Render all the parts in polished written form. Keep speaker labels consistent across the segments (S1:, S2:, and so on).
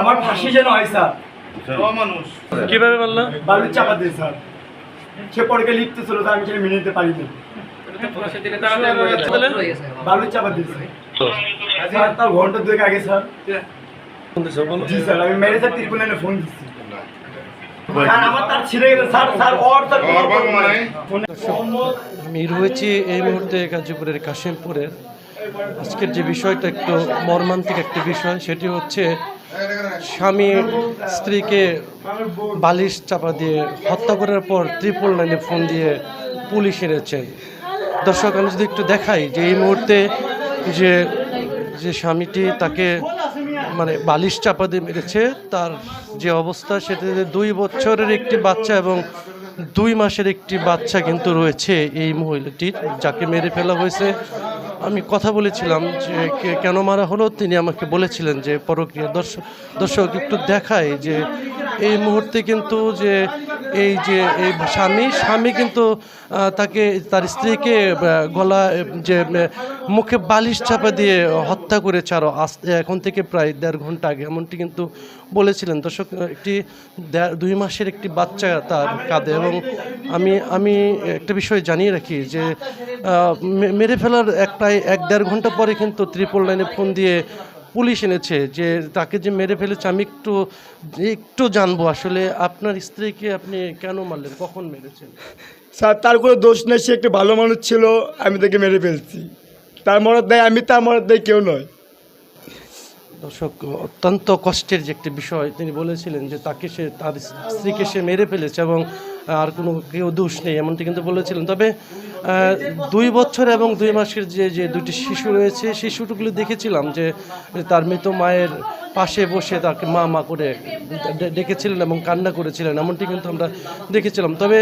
S1: আমার ফাঁসি যেন হয় স্যার।
S2: কিভাবে বললো?
S1: বালুর চাপা দিয়ে স্যার, সে পরে লিখতে ছিল স্যার, আমি সেটা মেনে নিতে পারিনি। বালুর চাপা দিয়েছে স্যার, তার ঘন্টা 2 আগে স্যার। জি স্যার, আমি মেরে স্যার ত্রিপুরানে ফোন দিচ্ছি স্যার, আমার তার ছিঁড়ে গেছে স্যার। স্যার ওর তার
S2: আমি রয়েছি এই মুহূর্তে গাজীপুরের কাশিমপুরের। আজকের যে বিষয়টা একটু মর্মান্তিক একটি বিষয়, সেটি হচ্ছে স্বামী স্ত্রীকে বালিশ চাপা দিয়ে হত্যা করার পর 999 ফোন দিয়ে পুলিশ এনেছেন। দর্শক, আমি যদি একটু দেখাই যে এই মুহূর্তে যে যে স্বামীটি তাকে মানে বালিশ চাপা দিয়ে মেরেছে, তার যে অবস্থা সেটাতে 2 বছরের একটি বাচ্চা এবং 2 মাসের একটি বাচ্চা কিন্তু রয়েছে এই মহিলাটির, যাকে মেরে ফেলা হয়েছে। আমি কথা বলেছিলাম যে কেন মারা হলো, তিনি আমাকে বলেছিলেন যে পরকীয়া। দর্শক একটু দেখায় যে এই মুহূর্তে কিন্তু যে এই স্বামী কিন্তু তাকে তার স্ত্রীকে গলা যে মুখে বালিশ চাপা দিয়ে হত্যা করেছে আরও এখন থেকে প্রায় 1.5 ঘন্টা আগে, এমনটি কিন্তু বলেছিলেন। দর্শক, একটি 2 মাসের একটি বাচ্চা তার কাঁধে। এবং আমি একটা বিষয় জানিয়ে রাখি যে মেরে ফেলার প্রায় 1-1.5 ঘন্টা পরে কিন্তু 999 ফোন দিয়ে পুলিশ এনেছে যে তাকে যে মেরে ফেলেছে। আমি একটু জানবো আসলে আপনার স্ত্রীকে আপনি কেন মারলেন, কখন মেরেছেন?
S1: স্যার, তার কোনো দোষ নেই, সে একটি ভালো মানুষ ছিল, আমি তাকে মেরে ফেলছি। তার মরদ দেয় আমি, তার মরদ দেয় কেউ নয়।
S2: দর্শক, অত্যন্ত কষ্টের যে একটি বিষয়, তিনি বলেছিলেন যে তাকে তার স্ত্রীকে সে মেরে ফেলেছে এবং আর কোনো কেউ দোষ নেই, এমনটি কিন্তু বলেছিলেন। তবে 2 বছর এবং 2 মাসের যে 2টি শিশু রয়েছে, শিশুটুগুলো দেখেছিলাম যে তার মৃত মায়ের পাশে বসে তাকে মা করে ডেকেছিলেন এবং কান্না করেছিলেন, এমনটি কিন্তু আমরা দেখেছিলাম। তবে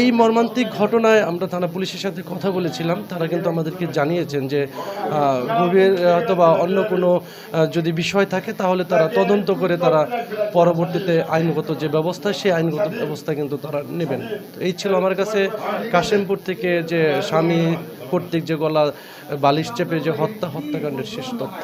S2: এই মর্মান্তিক ঘটনায় আমরা থানা পুলিশের সাথে কথা বলেছিলাম। তারা কিন্তু আমাদেরকে জানিয়েছেন যে গভীর অথবা অন্য কোনো যদি বিষয় থাকে তাহলে তারা তদন্ত করে তারা পরবর্তীতে আইনগত যে ব্যবস্থা, সেই আইনগত ব্যবস্থা কিন্তু তারা নেবেন। এই ছিল আমার কাছে কাশিমপুর থেকে যে স্বামী কর্তৃক যে গলা বালিশ চেপে যে হত্যাকাণ্ডের শেষ তথ্য।